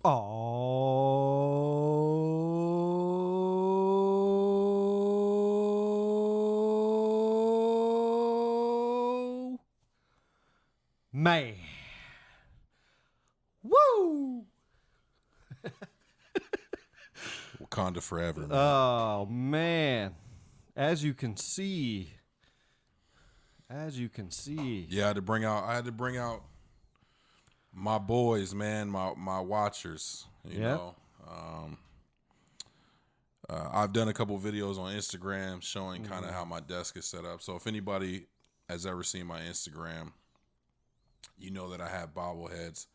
Oh, man. Woo! Wakanda forever, man. Oh, man. As you can see. Yeah, I had to bring out my boys, man, my watchers. You know. I've done a couple videos on Instagram showing kind of how my desk is set up. So if anybody has ever seen my Instagram, you know that I have bobbleheads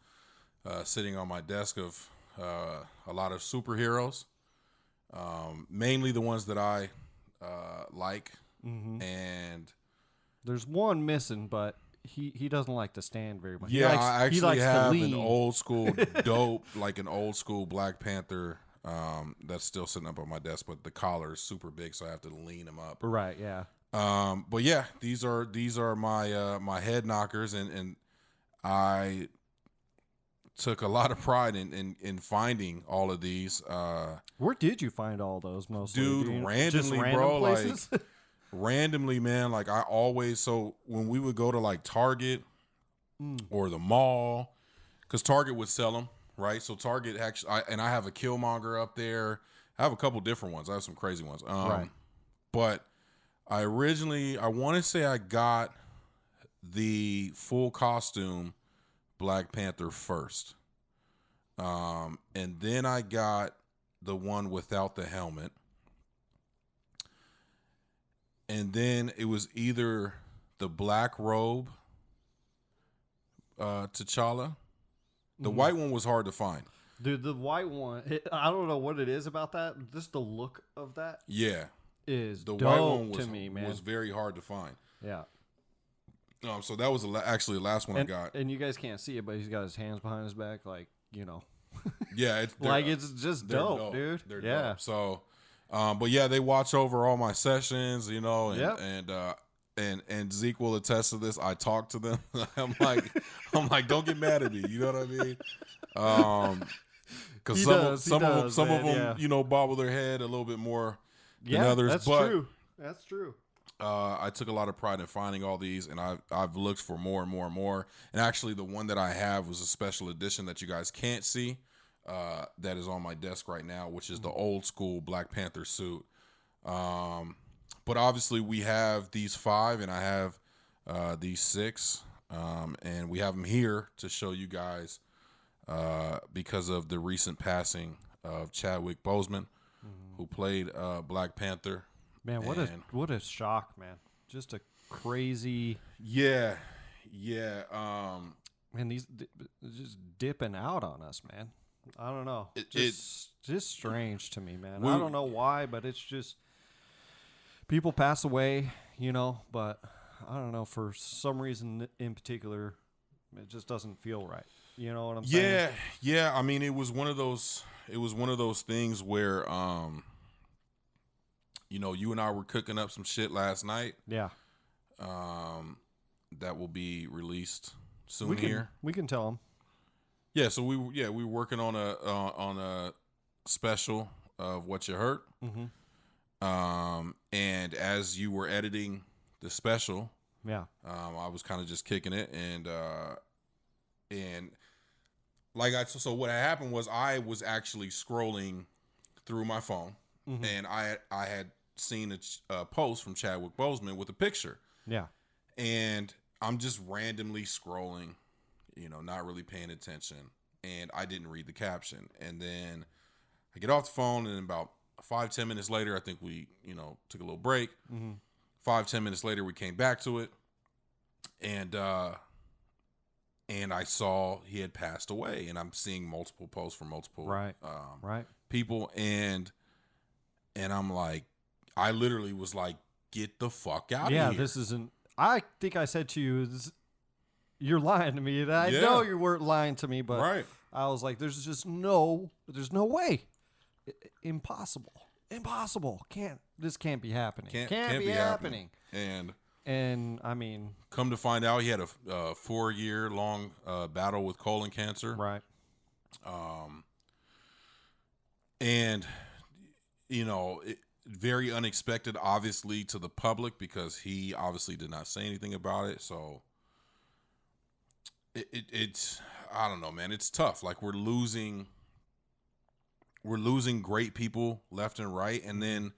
sitting on my desk of a lot of superheroes, mainly the ones that I like. And there's one missing, but he doesn't like to stand very much. Yeah, I actually have an old school dope, like an old school Black Panther that's still sitting up on my desk, but the collar is super big, so I have to lean him up. Right, yeah. But yeah, these are my my head knockers, and I took a lot of pride in finding all of these. Where did you find all those mostly? Dude, randomly, bro. Places? Like randomly, man. Like I always, so when we would go to like Target or the mall, because Target would sell them, right? So Target actually, I have a Killmonger up there. I have a couple different ones. I have some crazy ones. Right. But I want to say I got the full costume Black Panther first. And then I got the one without the helmet. And then it was either the black robe T'Challa. The white one was hard to find. Dude, the white one, I don't know what it is about that. Just the look of that. Yeah. Is the dope white one to me, man. Was very hard to find. Yeah. So that was actually the last one I got. And you guys can't see it, but he's got his hands behind his back, like, you know. Yeah. It's just dope, dude. They're yeah. dope. So, but yeah, they watch over all my sessions, you know, and Zeke will attest to this. I talk to them. I'm like, don't get mad at me. You know what I mean? Because some of them, you know, bobble their head a little bit more than others. That's true. That's true. I took a lot of pride in finding all these, and I've looked for more and more and more. And actually, the one that I have was a special edition that you guys can't see. That is on my desk right now, which is the old school Black Panther suit. But obviously, we have these 5, and I have these 6, and we have them here to show you guys because of the recent passing of Chadwick Boseman, who played Black Panther. Man, what a shock, man! Just a crazy. Yeah. Man, these just dipping out on us, man. I don't know. It's just strange to me, man. I don't know why, but it's just people pass away, you know. But I don't know, for some reason in particular, it just doesn't feel right. You know what I'm saying? Yeah. I mean, it was one of those things where you know, you and I were cooking up some shit last night. Yeah. That will be released soon here. We can tell them. Yeah. So we were working on a special of What You Heard. And as you were editing the special, I was kind of just kicking it, and like so what happened was I was actually scrolling through my phone, and I had seen a post from Chadwick Boseman with a picture. Yeah. And I'm just randomly scrolling, you know, not really paying attention. And I didn't read the caption. And then I get off the phone, and about 5-10 minutes later, I think we, you know, took a little break. 5-10 minutes later, we came back to it. And I saw he had passed away. And I'm seeing multiple posts from multiple people. And I'm like, I literally was like, get the fuck out of here. Yeah, this isn't. I think I said to you, you're lying to me. And I know you weren't lying to me, but I was like, there's no way. Impossible. This can't be happening. Can't be happening. And I mean, come to find out, he had a 4-year long battle with colon cancer. Right. And, very unexpected, obviously, to the public because he obviously did not say anything about it. So it's, I don't know, man. It's tough. Like we're losing great people left and right. And then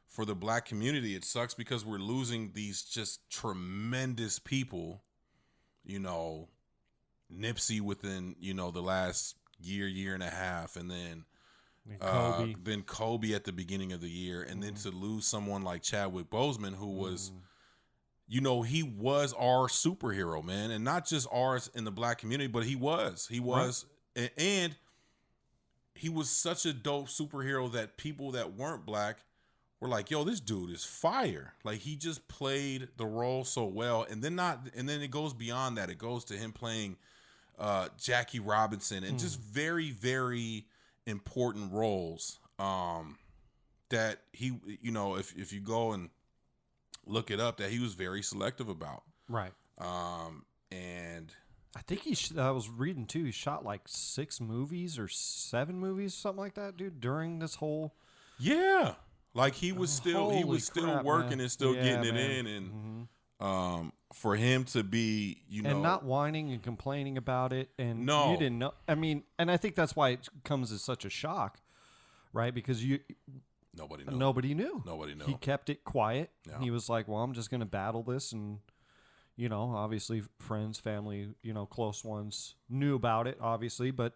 for the black community, it sucks because we're losing these just tremendous people, Nipsey within, the last year and a half. And then Kobe at the beginning of the year, and then to lose someone like Chadwick Boseman, who was, he was our superhero, man, and not just ours in the black community, but he was, right. And he was such a dope superhero that people that weren't black were like, "Yo, this dude is fire!" Like he just played the role so well, and then it goes beyond that. It goes to him playing Jackie Robinson and just very, very important roles that he, if you go and look it up, that he was very selective about. Right. And I think I was reading too, he shot like 6 movies or 7 movies, something like that, dude, during this whole. Yeah. Like he was still working, man. And still getting it man. In. And, for him to be, and not whining and complaining about it, and no, you didn't know. I mean, and I think that's why it comes as such a shock, right? Because nobody knew. He kept it quiet. Yeah. He was like, "Well, I'm just going to battle this," and obviously, friends, family, close ones knew about it, obviously, but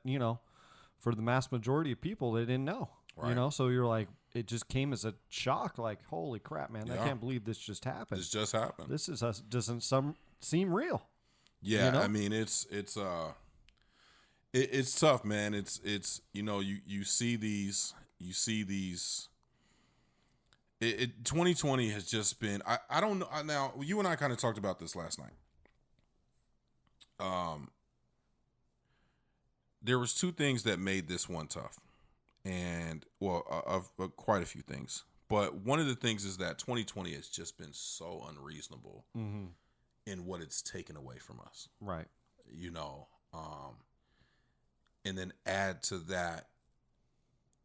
for the mass majority of people, they didn't know. Right. So you're like, it just came as a shock, like, holy crap, man, I can't believe this just happened. This just happened. This doesn't seem real. Yeah, I mean, it's tough, man. It's you see these 2020 has just been, I don't know. Now, you and I kind of talked about this last night. There was 2 things that made this one tough. And of quite a few things, but one of the things is that 2020 has just been so unreasonable in what it's taken away from us, right? And then add to that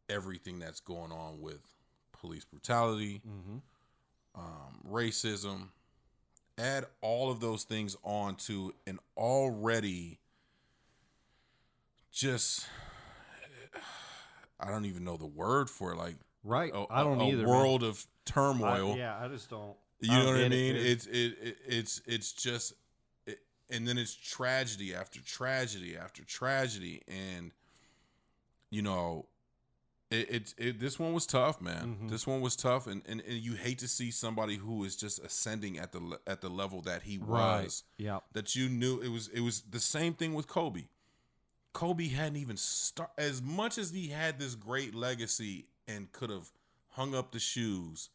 everything that's going on with police brutality, racism. Add all of those things on to an already just. I don't even know the word for it. Like, right. I don't either. A world of turmoil. I just don't. You know what I mean? It's just, and then it's tragedy after tragedy after tragedy, and this one was tough, man. This one was tough, and you hate to see somebody who is just ascending at the level that he was. Right. Yeah. That you knew it was the same thing with Kobe. Kobe hadn't even as much as he had this great legacy and could have hung up the shoes,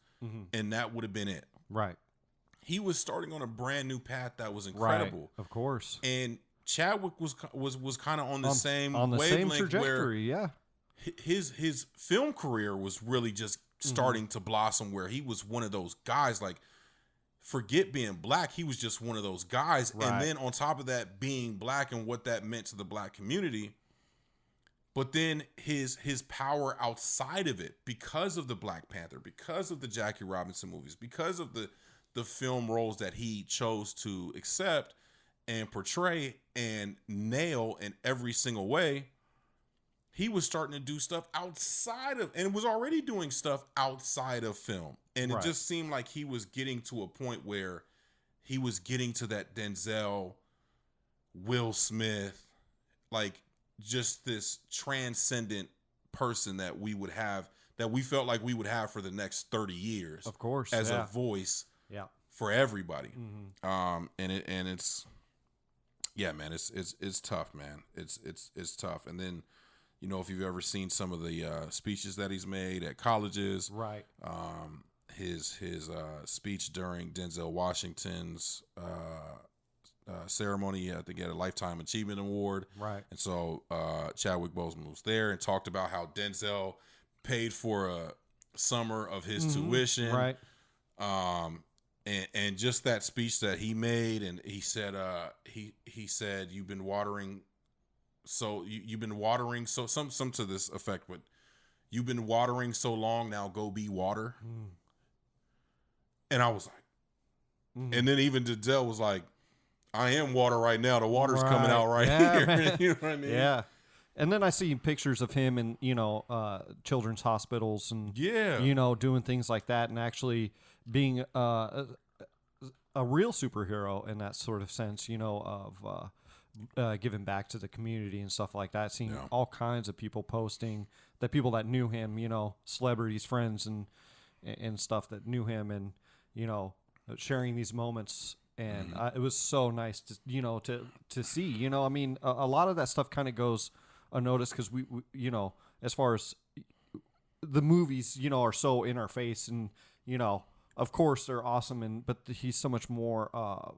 and that would have been it. Right. He was starting on a brand new path that was incredible. Right. Of course. And Chadwick was kind of on the same trajectory. Yeah. His film career was really just starting to blossom, where he was one of those guys, like, forget being black, he was just one of those guys. Right. And then on top of that, being black and what that meant to the black community, but then his power outside of it, because of the Black Panther, because of the Jackie Robinson movies, because of the film roles that he chose to accept and portray and nail in every single way, he was starting to do stuff outside of, and was already doing stuff outside of film. And it just seemed like he was getting to a point where he was getting to that Denzel, Will Smith, like just this transcendent person that we would have, that we felt like we would have for the next 30 years. Of course. As a voice for everybody. And it's, yeah, man, it's tough, man. It's tough. And then, if you've ever seen some of the speeches that he's made at colleges, right? His speech during Denzel Washington's ceremony, I think he had a Lifetime Achievement Award, right? And so Chadwick Boseman was there and talked about how Denzel paid for a summer of his tuition, right? And just that speech that he made, and he said he said you've been watering so some to this effect, but you've been watering so long, now go be water. And I was like, and then even Denzel was like, I am water right now. The water's coming out here. Man. You know what I mean? Yeah. And then I see pictures of him in, children's hospitals and, doing things like that and actually being a real superhero in that sort of sense, of giving back to the community and stuff like that. Seeing all kinds of people posting, that people that knew him, celebrities, friends, and stuff that knew him, and sharing these moments. And it was so nice to to see. I mean, a lot of that stuff kind of goes unnoticed because we as far as the movies, are so in our face, and of course they're awesome, but he's so much more of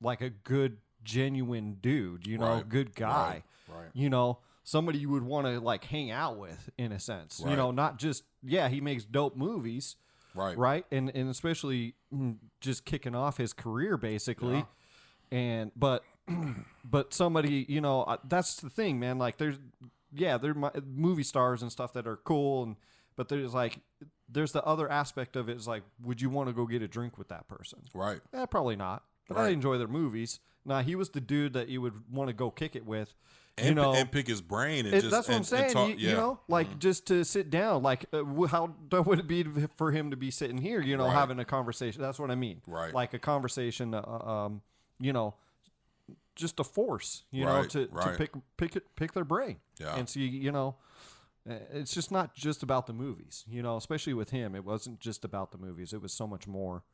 like a good, genuine dude, good guy, right. Somebody you would want to like hang out with in a sense, right. Not just, he makes dope movies, right. And especially just kicking off his career basically. But somebody, that's the thing, man, like there are movie stars and stuff that are cool, but there's the other aspect of it is like, would you want to go get a drink with that person? Right. Probably not. But I enjoy their movies. Nah, he was the dude that you would want to go kick it with. And pick his brain. And that's what I'm saying. Talk, just to sit down. Like, how would it be for him to be sitting here, having a conversation? That's what I mean. Right. Like a conversation, just a force, to pick their brain. Yeah. And see, it's just not just about the movies, especially with him. It wasn't just about the movies. It was so much more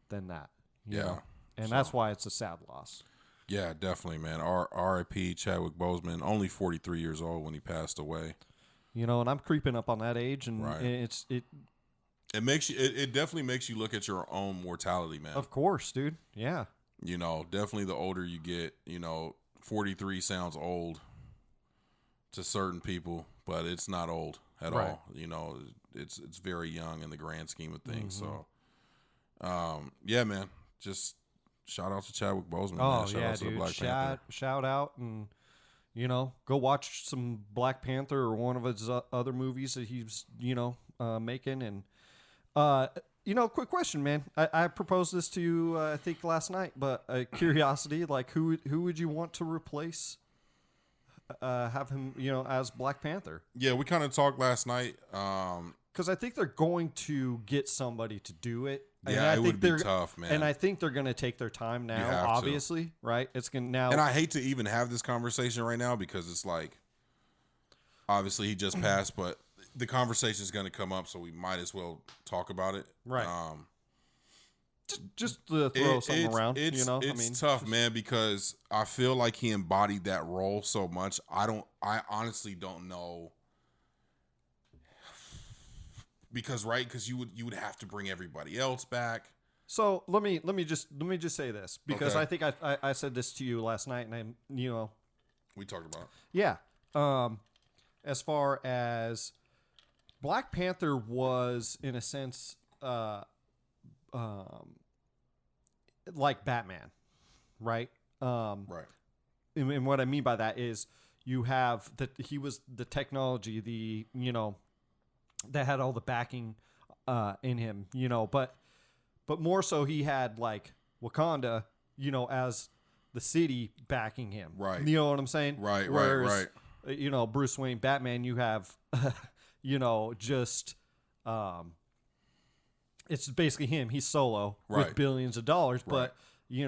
than that. You know? And that's why it's a sad loss. Yeah, definitely, man. R.I.P. Chadwick Boseman, only 43 years old when he passed away. And I'm creeping up on that age, and it makes you. It definitely makes you look at your own mortality, man. Of course, dude. Yeah. Definitely the older you get, 43 sounds old to certain people, but it's not old at all. It's very young in the grand scheme of things. So, yeah, man, just. Shout out to Chadwick Boseman. Oh, man. Shout out to dude. The Black Panther. Shout out, and, go watch some Black Panther or one of his other movies that he's, making. And, quick question, man. I proposed this to you, I think, last night, but curiosity, like, who would you want to replace, have him, as Black Panther? Yeah, we kind of talked last night. Because I think they're going to get somebody to do it. Yeah, it would be tough, man. And I think they're going to take their time now, obviously, right? It's going to now. And I hate to even have this conversation right now because it's like, obviously he just passed, but the conversation is going to come up, so we might as well talk about it. Right. Just to throw something around, It's tough, man, because I feel like he embodied that role so much. I honestly don't know. Because you would have to bring everybody else back. So let me just say this, because I think I said this to you last night, and we talked about it. Yeah. As far as Black Panther was, in a sense, like Batman, right? Right. And what I mean by that is you have that he was the technology, that had all the backing in him, but more so he had like Wakanda, as the city backing him. Right. You know what I'm saying? Right, Whereas, right. Bruce Wayne, Batman, you have, just, it's basically him. He's solo with billions of dollars, but, you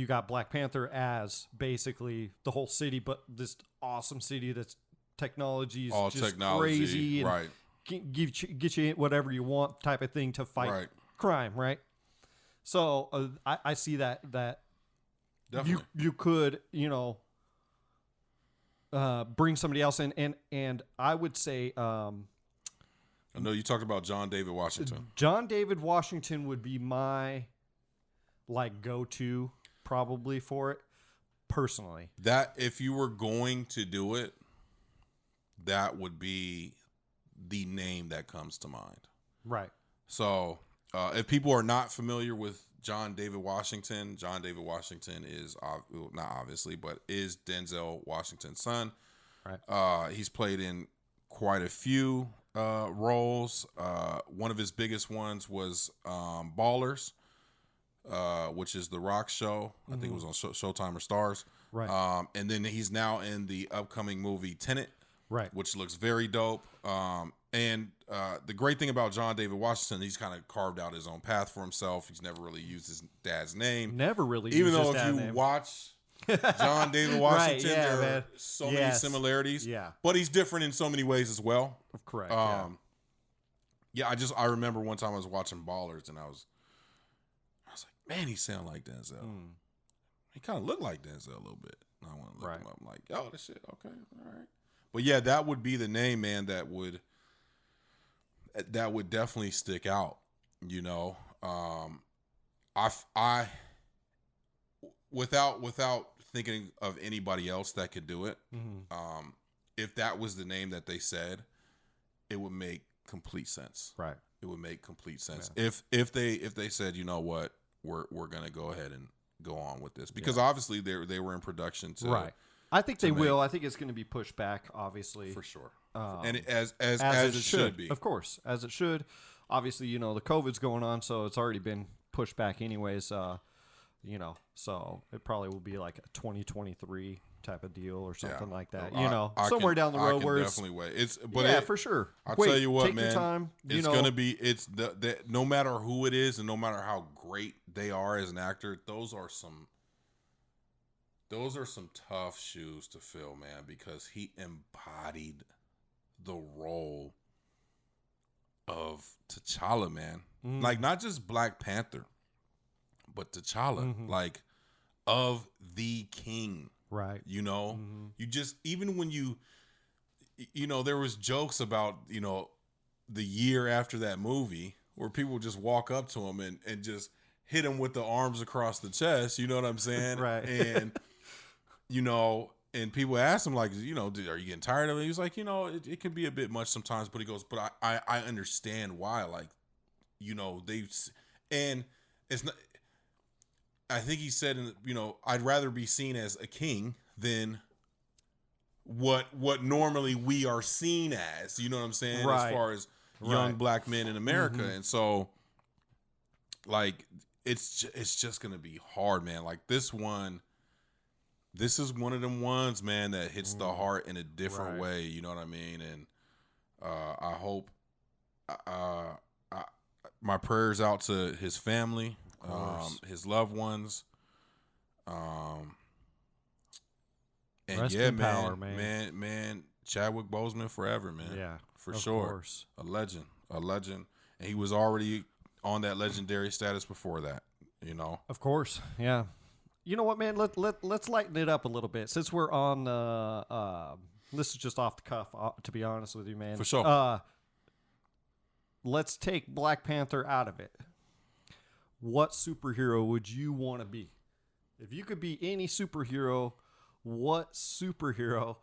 got Black Panther as basically the whole city, but this awesome city that's technology is all just crazy, and right? Get you whatever you want type of thing to fight crime, right? So I see that definitely you could bring somebody else in, and I would say I know you talked about John David Washington. John David Washington would be my go-to probably for it personally. That if you were going to do it, that would be the name that comes to mind. Right. So if people are not familiar with John David Washington is not obviously, but is Denzel Washington's son. Right. He's played in quite a few roles. One of his biggest ones was Ballers, which is the Rock show. I think it was on Showtime or Stars. Right. And then he's now in the upcoming movie Tenet, Right. which looks very dope. And the great thing about John David Washington, he's kind of carved out his own path for himself. He's never really used his dad's name. Never really Even used though his if dad's you name. watch John David Washington, Right, yeah, there man. are so many similarities. Yeah. But he's different in so many ways as well. Correct. I remember one time I was watching Ballers and I was like, man, he sound like Denzel. He kind of looked like Denzel a little bit. And I want to look him up. I'm like, oh, this shit, okay, all right. But yeah, that would be the name, man. That would definitely stick out. You know, I without thinking of anybody else that could do it. If that was the name that they said, it would make complete sense. Right. It would make complete sense. Yeah. If they said, you know what, we're gonna go ahead and go on with this, because obviously they were in production too. Right. I think they will. I think it's going to be pushed back, obviously, for sure. And as it should be, of course, as it should. Obviously, you know, the COVID's going on, so it's already been pushed back anyways. You know, so it probably will be like a 2023 type of deal or something like that. You know, somewhere down the road where it's definitely wait. For sure. I'll tell you what, take man. Your time, it's gonna be. It's the no matter who it is and no matter how great they are as an actor, those are some tough shoes to fill, man, because he embodied the role of T'Challa, man. Like, not just Black Panther, but T'Challa, like, of the king. Right. You know? You just, even when you know, there was jokes about, you know, the year after that movie where people just walk up to him and just hit him with the arms across the chest, you know what I'm saying? Right. And you know, and people ask him, like, you know, are you getting tired of it? He's like, you know, it can be a bit much sometimes, but he goes, but I understand why. Like, you know, and it's not, I think he said, you know, I'd rather be seen as a king than what normally we are seen as, you know what I'm saying? Right. As far as young black men in America. And so, like, it's just going to be hard, man. Like, this is one of them ones, man, that hits the heart in a different way. You know what I mean? And I hope my prayers out to his family, his loved ones. And Rest yeah, in power, man. Man, Chadwick Boseman forever, man. Yeah, for sure. Course. A legend. And he was already on that legendary status before that, you know? Of course, yeah. You know what, man? Let's lighten it up a little bit since we're on. This is just off the cuff, to be honest with you, man. For sure. Let's take Black Panther out of it. What superhero would you want to be? If you could be any superhero, what superhero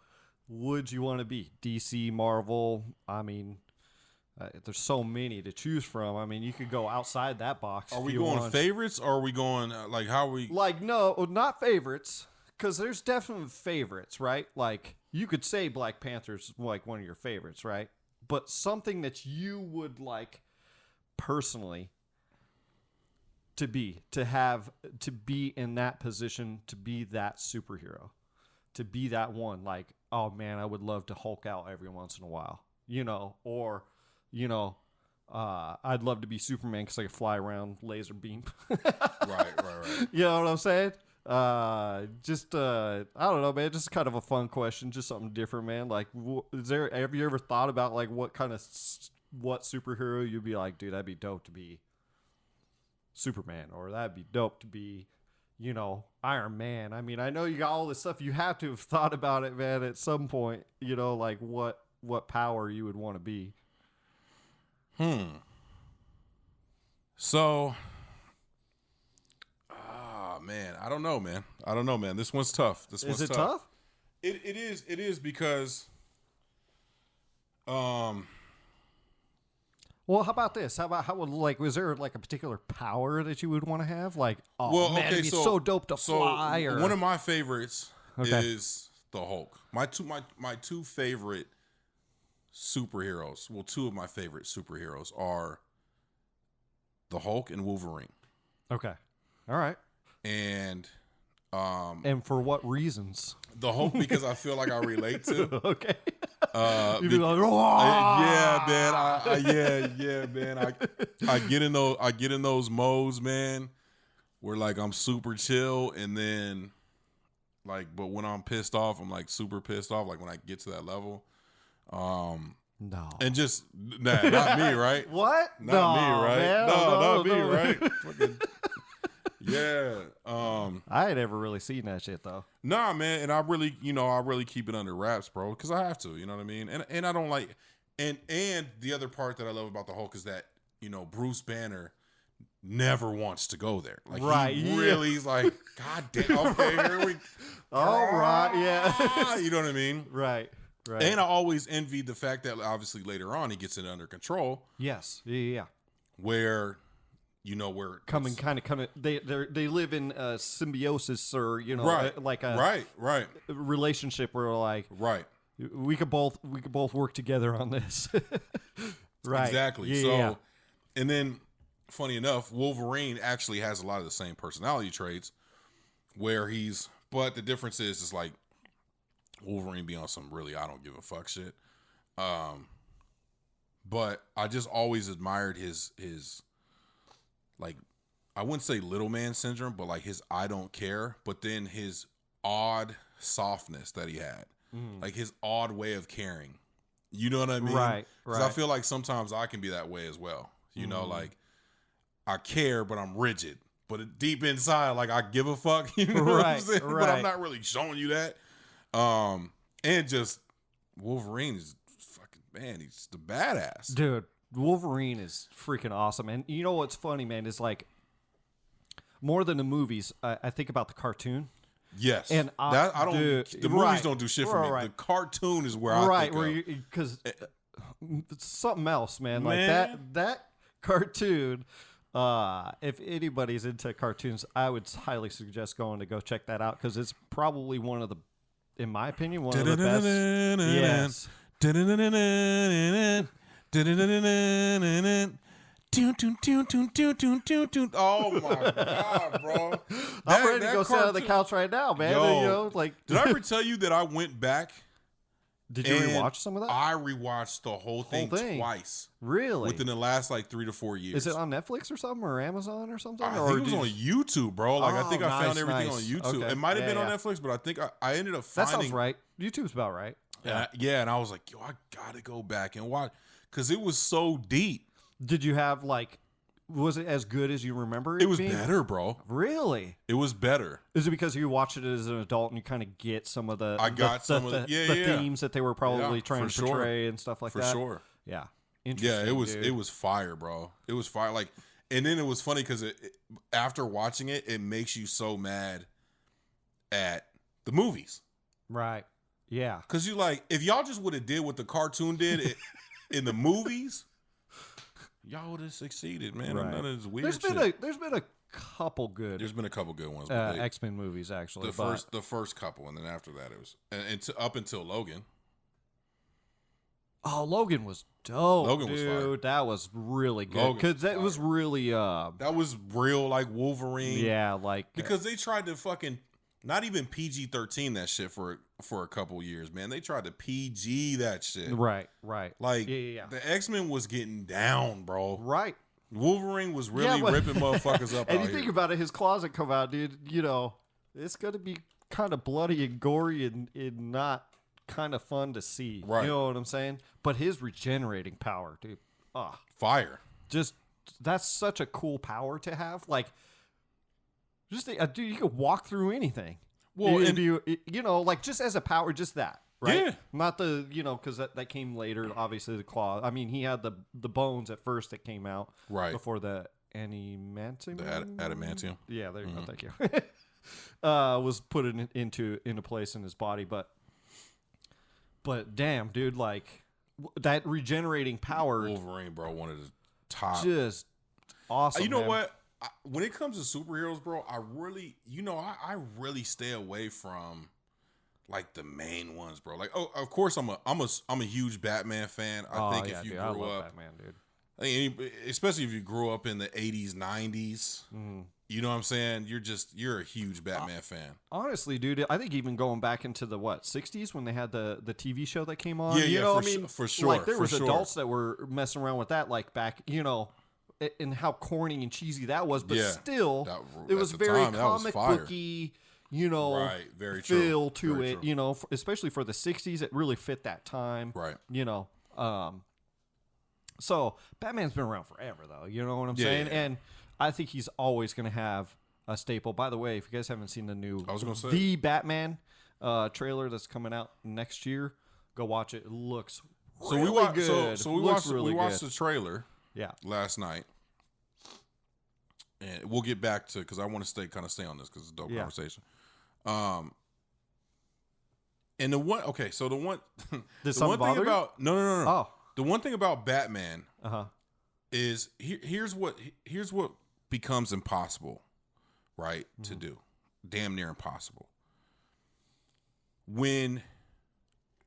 would you want to be? DC, Marvel. I mean, there's so many to choose from. I mean, you could go outside that box. Are we going favorites, or are we going like how are we? Like, no, not favorites, because there's definitely favorites, right? Like, you could say Black Panther's like one of your favorites, right? But something that you would like personally to be in that position, to be that superhero, to be that one. Like, oh man, I would love to Hulk out every once in a while, you know, or. You know, I'd love to be Superman because I could fly around laser beam. Right. You know what I'm saying? I don't know, man. Just kind of a fun question, just something different, man. Like, have you ever thought about like what superhero you'd be like, dude? That'd be dope to be Superman, or that'd be dope to be, you know, Iron Man. I mean, I know you got all this stuff. You have to have thought about it, man. At some point, you know, like what power you would want to be. So, man, I don't know, man. This one's tough. Is it tough? It is because, well, how about this? Was there like a particular power that you would want to have? Like, it'd be so dope to fly. Or one of my favorites is the Hulk. My two favorite superheroes, well, two of my favorite superheroes are the Hulk and Wolverine. Okay. All right. And for what reasons? The Hulk, because I feel like I relate to. Okay. You'd be like, yeah, man. I get in those modes, man, where like I'm super chill, and then like, but when I'm pissed off, I'm like super pissed off. Like when I get to that level, no, and just not me, right? What? Not me, right? Man, not me, right? Fucking, yeah. I ain't ever really seen that shit though. Nah, man, and I really keep it under wraps, bro, because I have to. You know what I mean? And I don't like, and the other part that I love about the Hulk is that Bruce Banner never wants to go there. Like, right? He really is like, God damn. Okay, here we. All right, yeah. You know what I mean? Right. Right. And I always envied the fact that obviously later on he gets it under control. Yes. Yeah. Where, where coming, they live in symbiosis, or right, like a right relationship where like right we could both work together on this. Right. Exactly. Yeah, so, yeah. And then, funny enough, Wolverine actually has a lot of the same personality traits. But the difference is like Wolverine be on some really I don't give a fuck shit. But I just always admired his like, I wouldn't say little man syndrome, but like his I don't care, but then his odd softness that he had, like his odd way of caring. You know what I mean? Right. Because I feel like sometimes I can be that way as well. Like I care, but I'm rigid. But deep inside, like I give a fuck. You know what I'm saying? Right. But I'm not really showing you that. And just Wolverine is fucking, man, he's the badass. Dude, Wolverine is freaking awesome. And you know what's funny, man, is like more than the movies, I think about the cartoon. Yes. And the movies don't do shit for me. Right. The cartoon is where I think where because it's something else, man. Like that cartoon. If anybody's into cartoons, I would highly suggest going to go check that out, because it's probably one of the, in my opinion, one of the best. Yes. Oh my god, bro! I'm ready to go sit on the couch right now, man. Yo, did I ever tell you that I went back? Did you rewatch some of that? I rewatched the whole thing twice. Really? Within the last like 3 to 4 years. Is it on Netflix or something, or Amazon or something? I think it was on YouTube, bro. Like, I think I found everything on YouTube. Okay. It might have been on Netflix, but I think I ended up finding. That sounds right. YouTube's about right. Yeah. And I was like, yo, I gotta go back and watch, because it was so deep. Did you have like? Was it as good as you remember? It was better, bro. Really? It was better. Is it because you watched it as an adult and you kind of get some of the themes that they were probably trying to portray and stuff like that? For sure. Yeah. Interesting. Yeah, it was fire, bro. It was fire. Like, and then it was funny because after watching it, it makes you so mad at the movies. Right. Yeah. Because you like, if y'all just would have did what the cartoon did in the movies, y'all would have succeeded, man. Right. None of this weird There's been a couple good. There's been a couple good ones. X-Men movies, actually. The first couple, and then after that it was up until Logan. Oh, Logan was dope. Logan was fire. That was really good, because that was really that was real, like Wolverine. Yeah, like because they tried to fucking not even PG-13 that shit for a couple years, man. They tried to PG that shit. Right. Like, the X-Men was getting down, bro. Right. Wolverine was really ripping motherfuckers up. And out you think about it, his closet come out, dude. It's gonna be kind of bloody and gory and not kind of fun to see. Right. You know what I'm saying? But his regenerating power, dude. Fire. Just, that's such a cool power to have. Like, just dude, you could walk through anything. Well, like just as a power, just that, right? Yeah. Not the, because that came later. Obviously, the claw. I mean, he had the bones at first that came out, right, before the adamantium. The adamantium. Yeah, there you go. Thank you. Was put into place in his body, but damn, dude, like that regenerating power. Wolverine, bro, one of the top. Just awesome. You know man. what? When it comes to superheroes, bro, I really stay away from like the main ones, bro. Like, oh, of course I'm a huge Batman fan. I think if you grew up, Batman, dude. I mean, especially if you grew up in the 80s, 90s, you know what I'm saying? You're a huge Batman fan. Honestly, dude, I think even going back into the 60s when they had the TV show that came on. Yeah, you know, for sure. Like there was adults that were messing around with that, like back, you know, and how corny and cheesy that was, but still, it was very comic booky. You know, right? Very feel true. to very it. True. You know, especially for the 60s, it really fit that time. Right. You know, so Batman's been around forever, though. You know what I'm saying? Yeah. And I think he's always going to have a staple. By the way, if you guys haven't seen the new The Batman trailer that's coming out next year, go watch it. It looks really good. So we watched the trailer. Yeah. Last night. And we'll get back to, because I want to stay on this because it's a dope conversation. And the one thing about no. The one thing about Batman is here's what becomes impossible, right? To do. Damn near impossible. When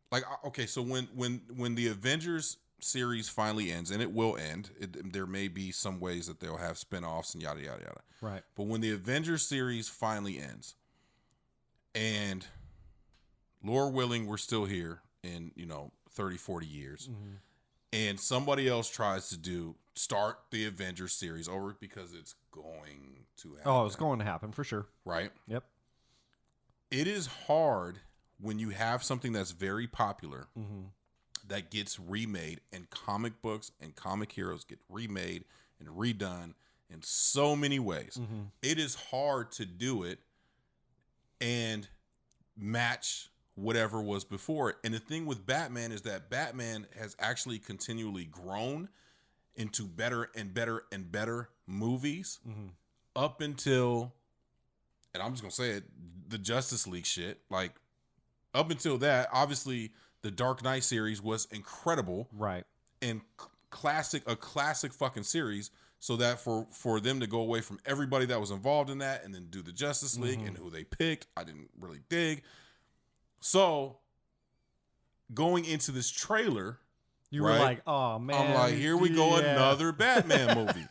the Avengers series finally ends, and it will end, there may be some ways that they'll have spinoffs and yada yada yada. Right. But when the Avengers series finally ends, and Lord willing, we're still here in 30, 40 years, and somebody else tries to start the Avengers series over because it's going to happen. Oh, it's going to happen for sure. Right? Yep. It is hard when you have something that's very popular that gets remade, and comic books and comic heroes get remade and redone in so many ways. It is hard to do it and match whatever was before it. And the thing with Batman is that Batman has actually continually grown into better and better and better movies up until, and I'm just going to say it, the Justice League shit. Like, up until that, obviously, the Dark Knight series was incredible. Right. And a classic fucking series. So that for them to go away from everybody that was involved in that and then do the Justice League and who they picked, I didn't really dig. So going into this trailer, you were like, oh man. I'm like, here we go, another Batman movie.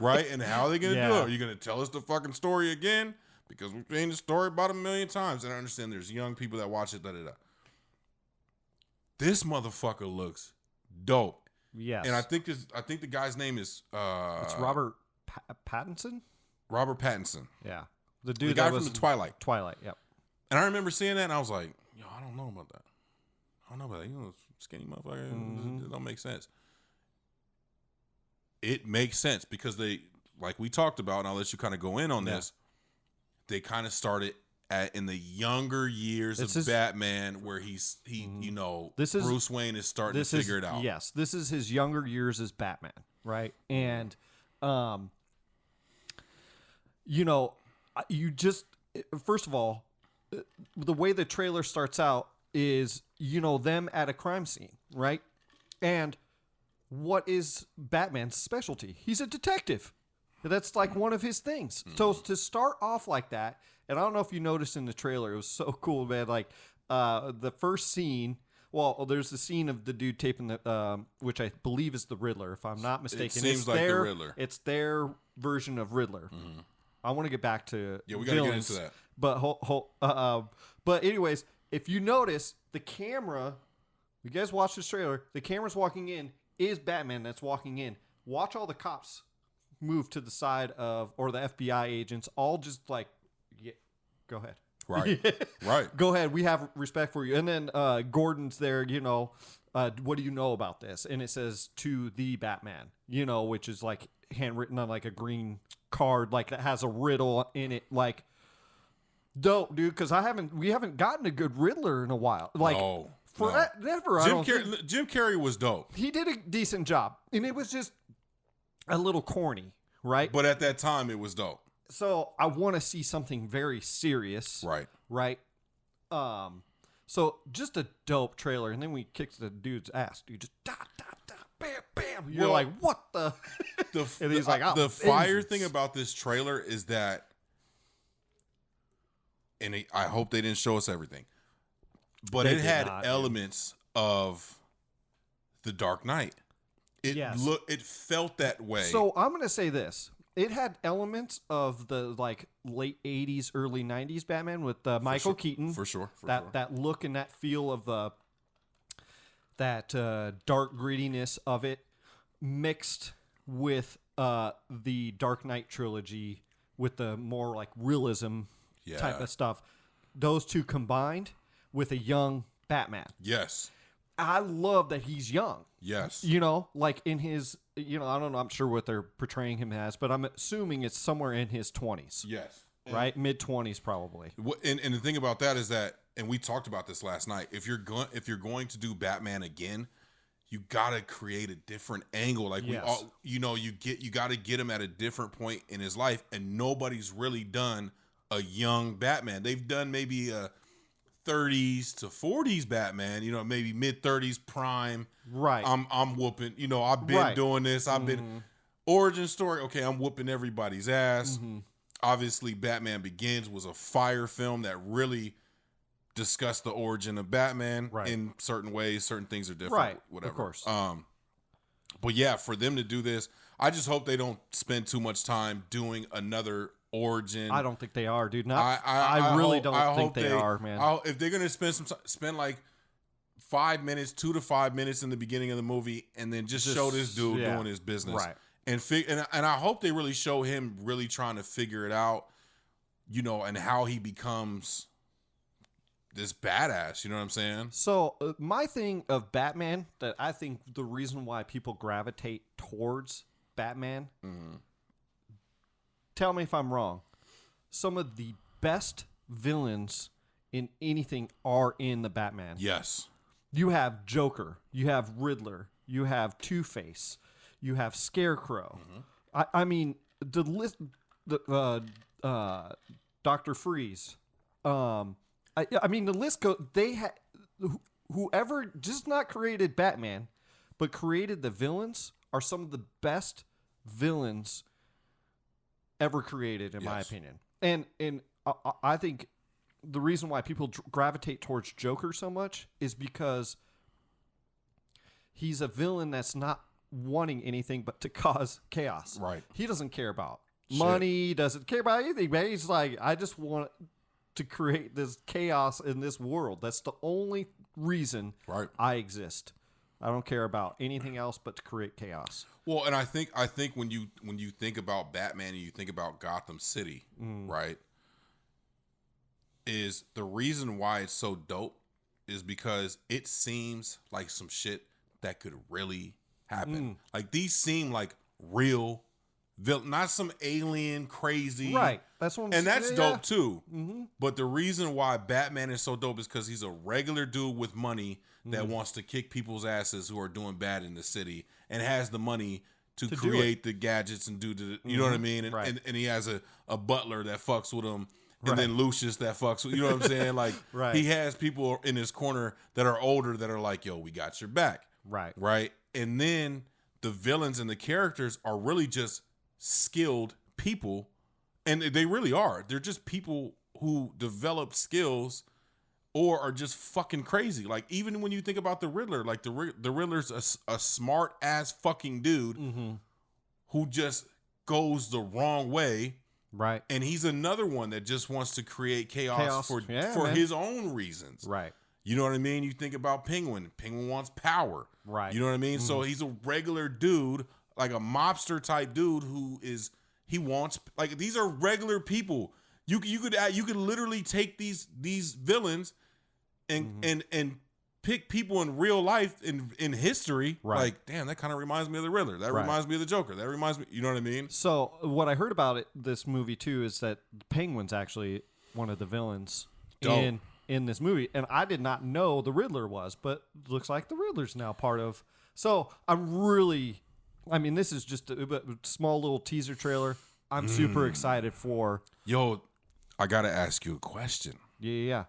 Right? And how are they going to do it? Are you going to tell us the fucking story again? Because we've seen the story about 1 million times. And I understand there's young people that watch it, da-da-da. This motherfucker looks dope. Yes. And I think the guy's name is it's Robert Pattinson? Robert Pattinson. Yeah. The guy from the Twilight. Twilight, yep. And I remember seeing that and I was like, yo, I don't know about that. Skinny motherfucker. It don't make sense. It makes sense because they, like we talked about, and I'll let you kind of go in on this, they kind of started in the younger years of Batman, where Bruce Wayne is starting to figure it out. Yes, this is his younger years as Batman, right? And, first of all, the way the trailer starts out is, them at a crime scene, right? And what is Batman's specialty? He's a detective. That's like one of his things. So to start off like that, and I don't know if you noticed in the trailer, it was so cool, man. Like the first scene, well, there's the scene of the dude taping the, which I believe is the Riddler, if I'm not mistaken. It seems like the Riddler. It's their version of Riddler. I want to get back to we got to get into that. But anyways, if you notice the camera, you guys watch this trailer. The camera's walking in is Batman that's walking in. Watch all the cops move to the side of, or the FBI agents, all just like, go ahead. Right. Right. Go ahead. We have respect for you. And then Gordon's there, what do you know about this? And it says to the Batman, which is like handwritten on like a green card, like that has a riddle in it. Like, dope, dude, because we haven't gotten a good Riddler in a while. Like, never. Jim Carrey was dope. He did a decent job. And it was just a little corny, right? But at that time, it was dope. So I want to see something very serious. Right. Right. So just a dope trailer, and then we kicked the dude's ass, dude. Just da da da, bam bam. You're like, what the? And he's like, the fire thing about this trailer is that, and I hope they didn't show us everything. but it had elements of The Dark Knight. It felt that way. So I'm going to say this. It had elements of the like late 80s, early 90s Batman with Michael Keaton. For sure. That look and that feel of that dark grittiness of it mixed with the Dark Knight trilogy with the more like realism type of stuff. Those two combined with a young Batman. Yes. I love that he's young. Yes. You know, like in his, you know, I don't know, I'm sure what they're portraying him as, but I'm assuming it's somewhere in his 20s. Yes. Right? Mid-20s probably. And the thing about that is that, and we talked about this last night, if you're going to do Batman again, you got to create a different angle. Like we all, you know, you got to get him at a different point in his life, and nobody's really done a young Batman. They've done maybe a 30s to 40s Batman, you know, maybe mid 30s prime. Right. I'm whooping, you know, I've been doing this. I've been origin story. Okay. I'm whooping everybody's ass. Obviously Batman Begins was a fire film that really discussed the origin of Batman in certain ways. Certain things are different. Right. Whatever. Of course. But yeah, for them to do this, I just hope they don't spend too much time doing another origin. I don't think they are, dude. I really don't think they are, man. If they're gonna spend like 5 minutes, 2 to 5 minutes in the beginning of the movie, and then just show this dude doing his business, right? And I hope they really show him really trying to figure it out, you know, and how he becomes this badass. You know what I'm saying? So my thing of Batman, that I think the reason why people gravitate towards Batman. Tell me if I'm wrong. Some of the best villains in anything are in the Batman. Yes. You have Joker. You have Riddler. You have Two-Face. You have Scarecrow. I mean, the list. Dr. Freeze. I mean, the list goes. They had whoever just not created Batman, but created the villains are some of the best villains ever created, in my opinion. And I think the reason why people gravitate towards Joker so much is because he's a villain that's not wanting anything but to cause chaos. Right. He doesn't care about money, doesn't care about anything, man. He's like, I just want to create this chaos in this world. That's the only reason I exist. I don't care about anything else but to create chaos. Well, and I think when you think about Batman and you think about Gotham City, right, is the reason why it's so dope is because it seems like some shit that could really happen. Like these seem like real villain, not some alien crazy. Right. That's what I'm saying. And that's dope too. But the reason why Batman is so dope is because he's a regular dude with money that wants to kick people's asses who are doing bad in the city and has the money to create the gadgets and do the, you know what I mean? And, and he has a butler that fucks with him. And then Lucius that fucks with, you know what I'm saying? Like he has people in his corner that are older that are like, yo, we got your back. Right. Right. And then the villains and the characters are really just skilled people. And they really are. They're just people who develop skills or are just fucking crazy. Like, even when you think about the Riddler, like the Riddler's a smart ass fucking dude who just goes the wrong way. Right. And he's another one that just wants to create chaos for his own reasons. Right. You know what I mean? You think about Penguin. Penguin wants power. Right. You know what I mean? So he's a regular dude, like a mobster type dude he wants, like, these are regular people. You could literally take these villains and pick people in real life in history. Right. Like, damn, that kind of reminds me of the Riddler. That reminds me of the Joker. That reminds me, you know what I mean? So what I heard about this movie too is that the Penguin's actually one of the villains in this movie, and I did not know the Riddler was, but looks like the Riddler's now part of. So I mean, this is just a small little teaser trailer. I'm super excited for. Yo, I gotta ask you a question. Yeah.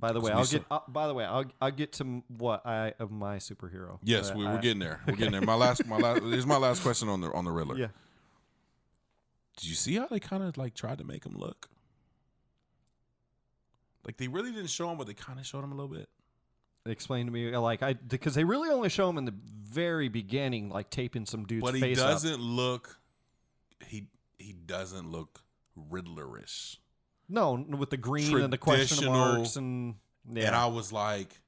By the way, I'll get to what of my superhero. Yes, we're getting there. We're getting there. Here's my last question on the Riddler. Yeah. Did you see how they kind of like tried to make him look? Like they really didn't show him, but they kind of showed him a little bit. Explain to me, because they really only show him in the very beginning, like taping some dude's face up. But he doesn't look. He doesn't look Riddlerish. No, with the green and the question marks and And I was like,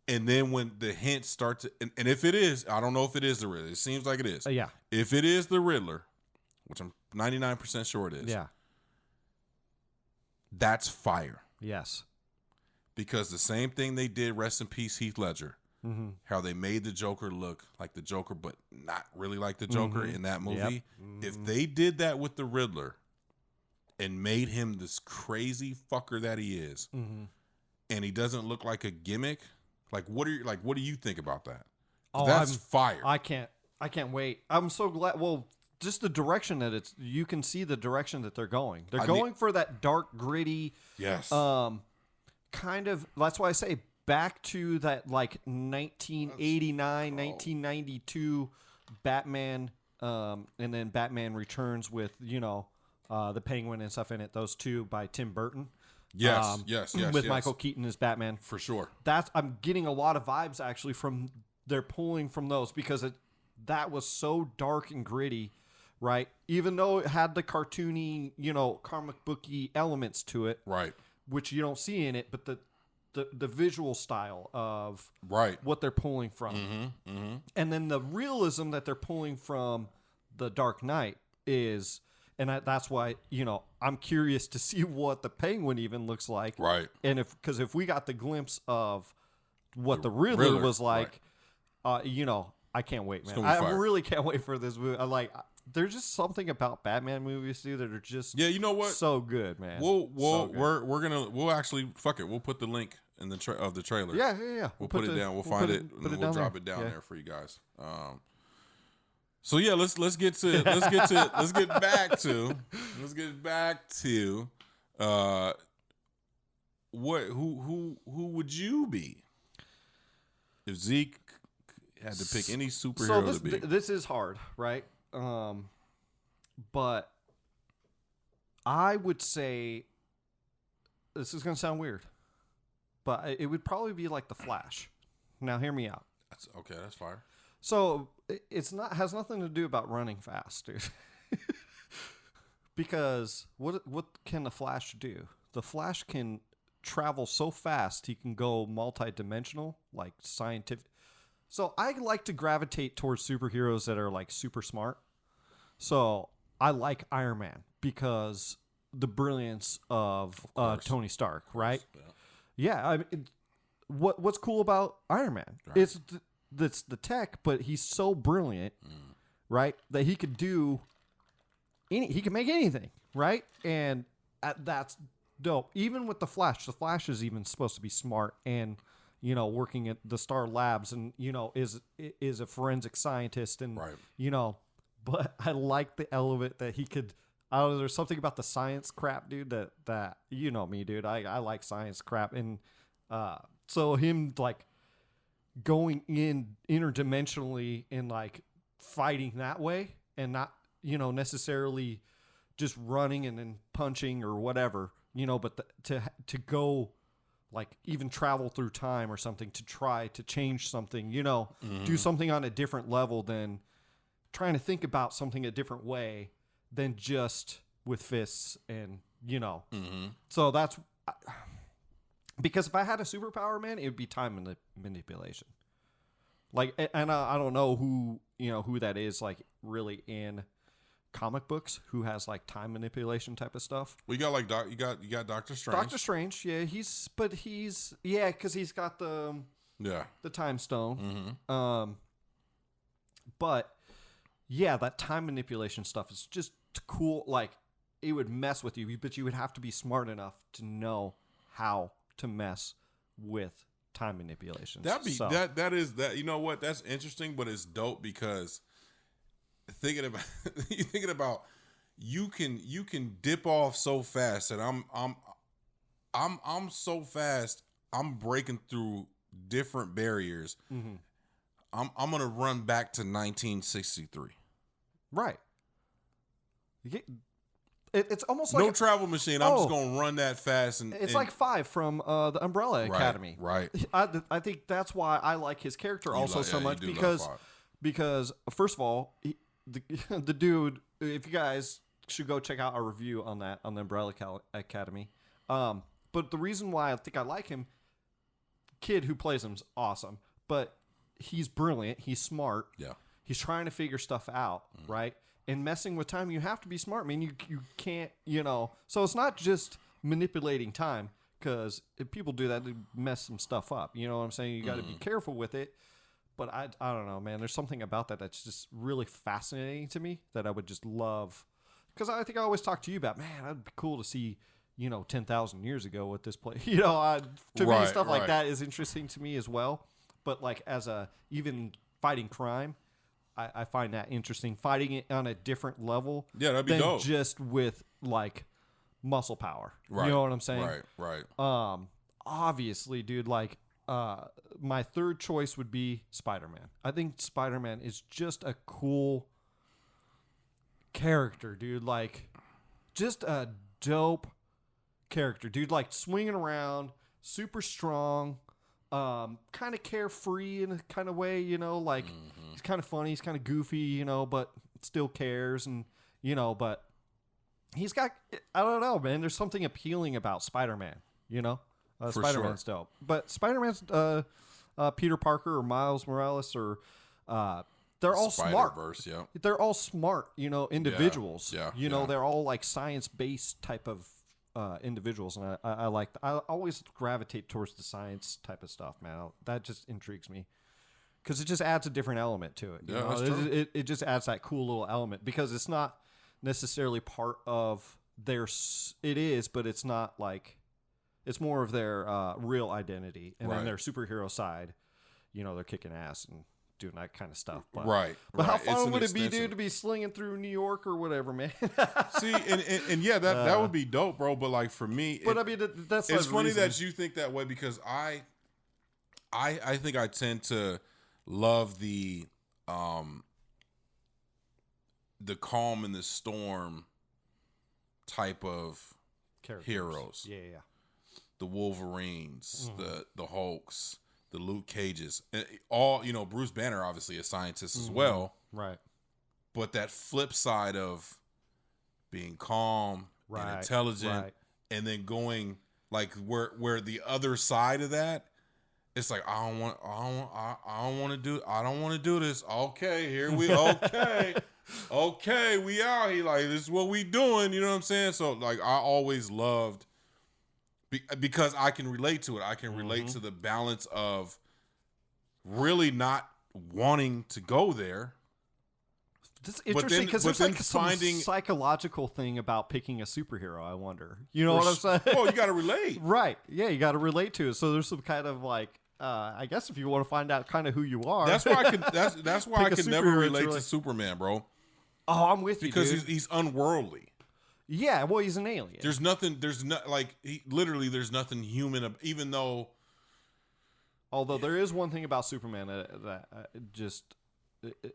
and then when the hints start to, and if it is, I don't know if it is the Riddler. It seems like it is. Yeah. If it is the Riddler, which I'm 99% sure it is. Yeah. That's fire. Yes. Because the same thing they did, rest in peace, Heath Ledger, how they made the Joker look like the Joker, but not really like the Joker in that movie. Yep. If they did that with the Riddler and made him this crazy fucker that he is, and he doesn't look like a gimmick, what do you think about that? That's fire. I can't wait. I'm so glad. Well, just the direction that you can see the direction that they're going. They're going for that dark, gritty. Yes. Kind of, that's why I say back to that 1989, 1992 Batman, and then Batman Returns with, the Penguin and stuff in it. Those two by Tim Burton. Yes, with Michael Keaton as Batman. For sure. I'm getting a lot of vibes actually from, they're pulling from those because that was so dark and gritty, right? Even though it had the cartoony, comic booky elements to it. Right. Which you don't see in it, but the visual style of what they're pulling from. And then the realism that they're pulling from the Dark Knight is, and that's why, I'm curious to see what the Penguin even looks like. Right. And because if we got the glimpse of what the Riddler was like, I can't wait, man. I really can't wait for this movie. There's just something about Batman movies, dude, that are just so good, man. We'll actually fuck it. We'll put the link in the of the trailer. Yeah. We'll put it down. We'll find it and then we'll drop it down there for you guys. So yeah, let's get back to who would you be if Zeke had to pick any superhero to be? This is hard, right? But I would say, this is going to sound weird, but it would probably be like the Flash. Now, hear me out. That's okay. That's fire. So has nothing to do about running fast, dude. Because what can the Flash do? The Flash can travel so fast he can go multi-dimensional, like scientific. So I like to gravitate towards superheroes that are like super smart. So I like Iron Man because the brilliance of Tony Stark, right? Yeah. I mean, what's cool about Iron Man? Right. It's the tech, but he's so brilliant, right? That he could do he can make anything, right? And that's dope. Even with the Flash is even supposed to be smart and, working at the Star Labs and, is a forensic scientist and, but I like the element that he could, there's something about the science crap, dude, that me, dude. I like science crap. And so him going in interdimensionally and fighting that way and not, necessarily just running and then punching or whatever, but to go even travel through time or something to try to change something, do something on a different level than trying to think about something a different way than just with fists and, So that's because if I had a superpower, man, it would be time manipulation. And I don't know who that is really in comic books who has time manipulation type of stuff. We got you got Doctor Strange. Doctor Strange, yeah, he's because he's got the time stone. But yeah, that time manipulation stuff is just cool. It would mess with you, but you would have to be smart enough to know how to mess with time manipulation. That is you know what? That's interesting, but it's dope because thinking about you can dip off so fast that I'm so fast I'm breaking through different barriers. I'm gonna run back to 1963. Right. It's almost like no travel machine. I'm just gonna run that fast, and it's like 5 from the Umbrella Academy. Right. I think that's why I like his character so much because first of all, the dude. If you guys should go check out our review on that on the Umbrella Academy. But the reason why I think I like him, kid who plays him's awesome, but he's brilliant. He's smart. Yeah. He's trying to figure stuff out, right? And messing with time, you have to be smart. I mean, you can't, So it's not just manipulating time, because if people do that, they mess some stuff up. You know what I'm saying? You got to be careful with it. But I don't know, man. There's something about that that's just really fascinating to me that I would just love. Because I think I always talk to you about, man, it'd be cool to see, 10,000 years ago what this place, to me, stuff like that is interesting to me as well. But like even fighting crime, I find that interesting. Fighting it on a different level. Yeah, that'd be dope. Just with like muscle power. Right. You know what I'm saying? Right. Obviously, dude, like my third choice would be Spider-Man. I think Spider-Man is just a cool character, dude. Like, just a dope character, dude. Like, swinging around, super strong, kind of carefree in a kind of way, like he's kind of funny, he's kind of goofy, but still cares, and but he's got, I don't know, man, there's something appealing about Spider-Man, Spider-Man's dope. But Spider-Man's Peter Parker or Miles Morales or they're all smart. Yeah. They're all smart, individuals. Yeah. They're all like science-based type of individuals, and I always gravitate towards the science type of stuff, man. That just intrigues me because it just adds a different element to it. That's true. It just adds that cool little element because it's not necessarily part of their. It is, but it's not like it's more of their real identity, and then their superhero side. They're kicking ass and doing that kind of stuff. But, But how fun would it be, dude, to be slinging through New York or whatever, man? See, and yeah, that would be dope, bro. But like for me, that's it's funny that you think that way because I think I tend to love the calm in the storm type of heroes. Yeah. The Wolverines, the Hulks, the Luke Cages, and all, Bruce Banner obviously a scientist as well. Right. But that flip side of being calm and intelligent and then going like where the other side of that, it's like, I don't want to do this. Okay, here we okay, we out here. Like, this is what we doing. You know what I'm saying? So like, I always loved because I can relate to it. I can relate to the balance of really not wanting to go there. That's interesting because there's like some psychological thing about picking a superhero, I wonder. You know what I'm saying? Well, you got to relate. Right. Yeah, you got to relate to it. So there's some kind of like, I guess if you want to find out kind of who you are. That's why I can never relate to Superman, bro. Oh, I'm with you, because he's unworldly. Yeah, well, he's an alien. There's nothing human, even though. Although there is one thing about Superman that just,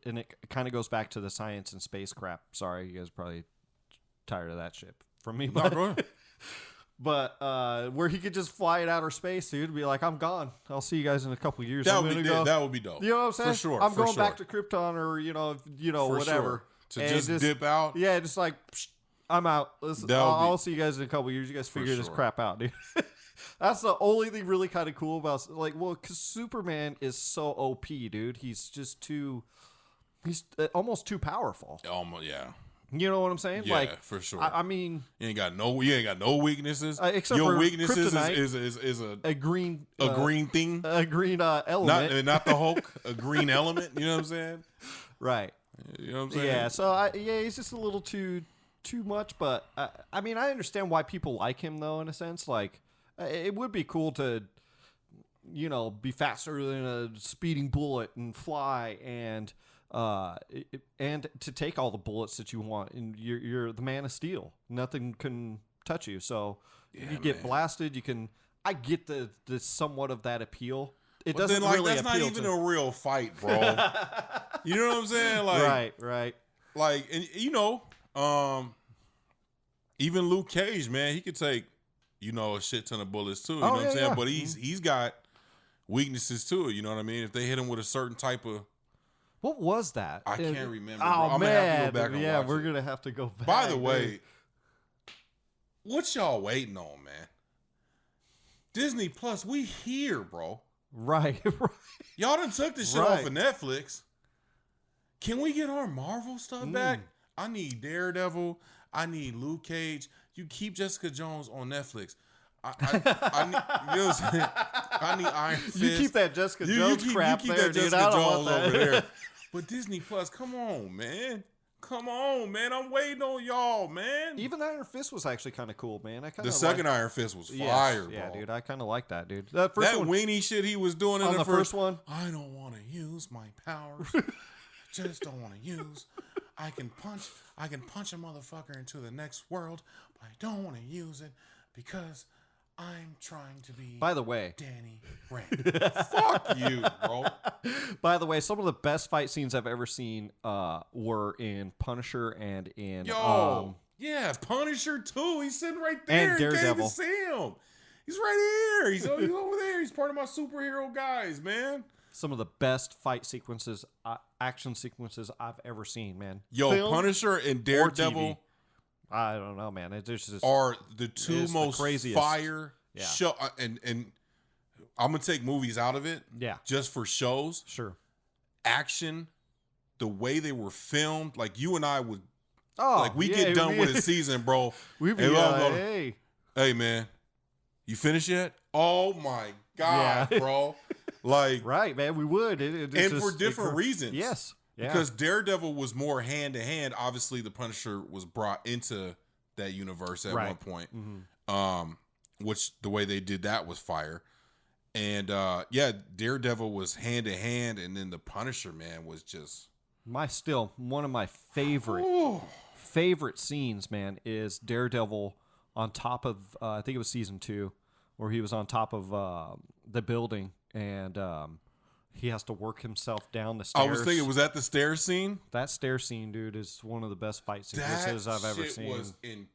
and it kind of goes back to the science and space crap. Sorry, you guys are probably tired of that shit from me. But where he could just fly in outer space, dude, be like, I'm gone. I'll see you guys in a couple of years. That would be dope. You know what I'm saying? For sure. I'm going back to Krypton or, whatever. Sure. To just dip out? Yeah, just like, I'm out. I'll see you guys in a couple of years. You guys figure this crap out, dude. That's the only thing really kind of cool about, because Superman is so OP, dude. He's just he's almost too powerful. Almost, yeah. You know what I'm saying? Yeah, for sure. I mean, you ain't got no weaknesses. Except your for weaknesses Kryptonite, is a green thing, a green element, not the Hulk, a green element. You know what I'm saying? Right. You know what I'm saying? Yeah. So he's just a little too much. But I mean, I understand why people like him, though. In a sense, like it would be cool to, be faster than a speeding bullet and fly and to take all the bullets that you want, and you're the Man of Steel. Nothing can touch you. So you get blasted. You can. I get the somewhat of that appeal. It doesn't really that's not even a real fight, bro. You know what I'm saying? Like, right. Like, and Even Luke Cage, man, he could take, a shit ton of bullets too. You know what I'm saying? Yeah. But he's got weaknesses too. You know what I mean? If they hit him with a certain type of. What was that? I can't remember. Oh, I'm man. gonna have to go back and watch we're gonna have to go back. By the way, what y'all waiting on, man? Disney Plus, we here, bro. Right. Y'all done took this shit off of Netflix. Can we get our Marvel stuff back? I need Daredevil. I need Luke Cage. You keep Jessica Jones on Netflix. I need, you know what I'm saying? I need Iron Fist. You keep that Jessica Jones crap you keep there, that dude. Jessica I don't Jones want that. over there. But Disney Plus, come on, man. Come on, man. I'm waiting on y'all, man. Even Iron Fist was actually kind of cool, man. The second Iron Fist was fire, bro. Yeah, dude. I kind of like that, dude. That weenie shit he was doing in the first one. I don't want to use my powers. Just don't want to use. I can punch a motherfucker into the next world, but I don't want to use it because I'm trying to be. By the way, Danny Rand. Fuck you, bro. By the way, some of the best fight scenes I've ever seen were in Punisher and in Punisher too. He's sitting right there. And Daredevil. You can't even see him. He's right here. He's over there. He's part of my superhero guys, man. Some of the best fight sequences, action sequences I've ever seen, man. Yo, Punisher and Daredevil. I don't know, man. Just are the two most fire show. And I'm gonna take movies out of it. Yeah, just for shows. Sure. Action, the way they were filmed, like you and I would. Oh, like we get done with a season, bro. We'd be hey, man, you finished yet? Oh my god, bro. Like, right, man, we would. And for different reasons. Yes. Yeah. Because Daredevil was more hand to hand. Obviously, the Punisher was brought into that universe at one point. Mm-hmm. Which the way they did that was fire. And Daredevil was hand to hand, and then the Punisher, man, was just one of my favorite scenes, man, is Daredevil on top of I think it was season 2, where he was on top of the building. And he has to work himself down the stairs. I was thinking, was that the stair scene? That stair scene, dude, is one of the best fight sequences I've ever seen. Was incredible.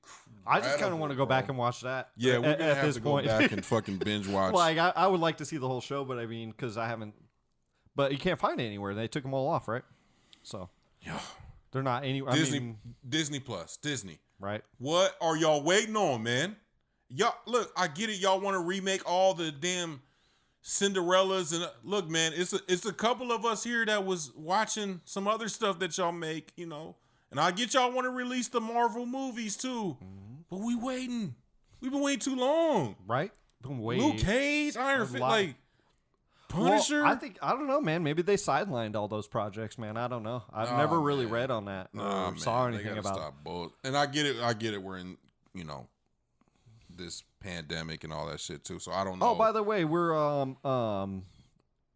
I just kind of want to go back and watch that. Yeah, we're gonna have to go back and fucking binge watch. Like, I would like to see the whole show, but I mean, because I haven't. But you can't find it anywhere. They took them all off, right? So yeah, they're not anywhere. Disney Plus, Disney. Right. What are y'all waiting on, man? Y'all look. I get it. Y'all want to remake all the damn Cinderellas, and look, man, it's a couple of us here that was watching some other stuff that y'all make, and I get y'all want to release the Marvel movies too, but we waiting. We've been waiting too long, right? Luke Cage, Iron Fist, like Punisher. Well, I don't know, man. Maybe they sidelined all those projects, man. I don't know. I've never really read on that or saw anything about it. And I get it. We're in, this pandemic and all that shit too. So I don't know. Oh, by the way, we're gonna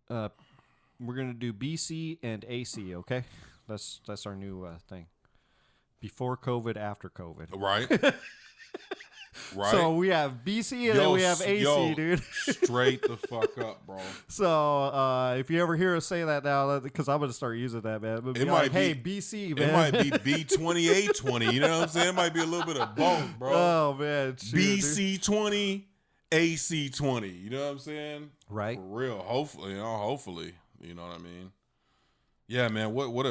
do BC and AC. Okay, that's our new thing. Before COVID, after COVID. Right. Right. So we have BC and then we have AC, dude. Straight the fuck up, bro. So if you ever hear us say that now, because I'm gonna start using that, man. It might be, hey, BC, man. It might be B2820. You know what I'm saying? It might be a little bit of both, bro. Oh man, BC20, AC20. You know what I'm saying? Right. For real. Hopefully, you know what I mean. Yeah, man. What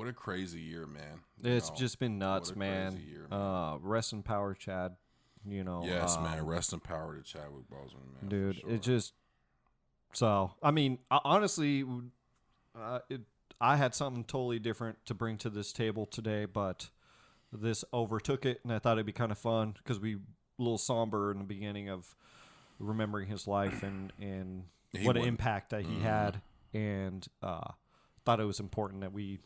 a crazy year, man. It's just been nuts, man. Year, man. Rest in power, Chad. Yes, man. Rest in power to Chadwick Boseman, man. Dude, sure. it just. So, I mean, honestly, I had something totally different to bring to this table today, but this overtook it, and I thought it'd be kind of fun because we a little somber in the beginning of remembering his life and what an impact that he had, and thought it was important that we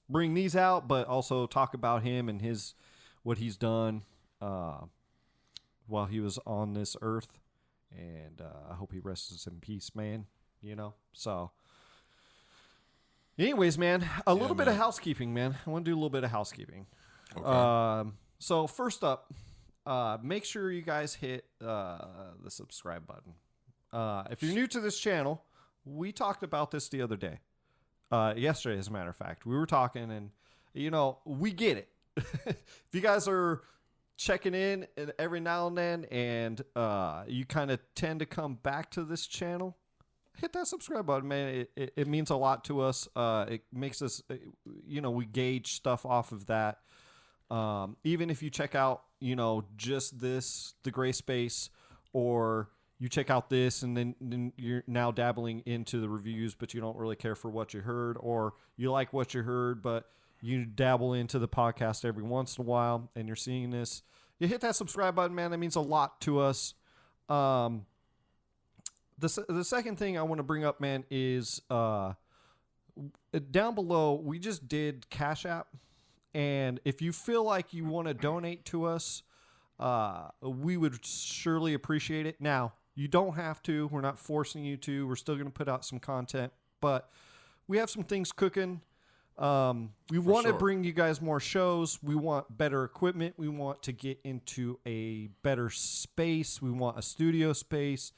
bring these out, but also talk about him and what he's done while he was on this earth. And I hope he rests in peace, man. So anyways, man, a little bit of housekeeping, man. I want to do a little bit of housekeeping. Okay. So first up, make sure you guys hit the subscribe button. If you're new to this channel, we talked about this the other day. Yesterday, as a matter of fact, we were talking, and we get it. if you guys are checking in every now and then, and you kind of tend to come back to this channel, hit that subscribe button, man. It means a lot to us. It makes us, we gauge stuff off of that. Even if you check out, just the gray space, or you check out this and then you're now dabbling into the reviews, but you don't really care for what you heard, or you like what you heard, but you dabble into the podcast every once in a while and you're seeing this, you hit that subscribe button, man. That means a lot to us. The second thing I want to bring up, man, is down below, we just did Cash App. And if you feel like you want to donate to us, we would surely appreciate it. Now, you don't have to. We're not forcing you to. We're still going to put out some content. But we have some things cooking. We want to bring you guys more shows. We want better equipment. We want to get into a better space. We want a studio space.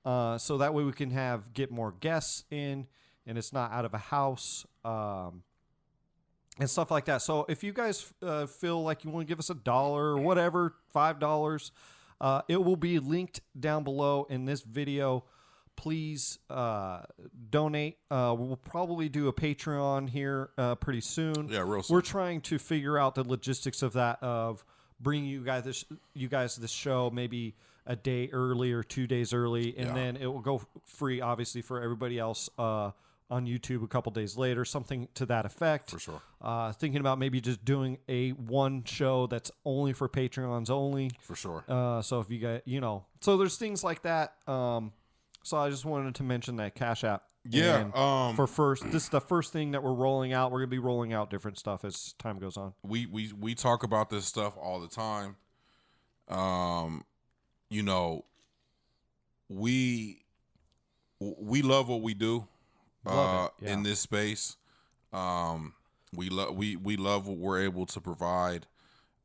So that way we can get more guests in, and it's not out of a house. And stuff like that. So if you guys feel like you want to give us $1 or whatever, $5, it will be linked down below in this video. Please donate. We'll probably do a Patreon here pretty soon. Yeah, real soon. We're trying to figure out the logistics of that, of bringing you guys this show maybe a day early or 2 days early, and then it will go free, obviously, for everybody else on YouTube a couple days later, something to that effect. For sure. Thinking about maybe just doing one show that's only for Patreons only. For sure. So if you guys, so there's things like that. So I just wanted to mention that Cash App. Yeah. This is the first thing that we're rolling out. We're gonna be rolling out different stuff as time goes on. We talk about this stuff all the time. We love what we do. In this space, we love what we're able to provide.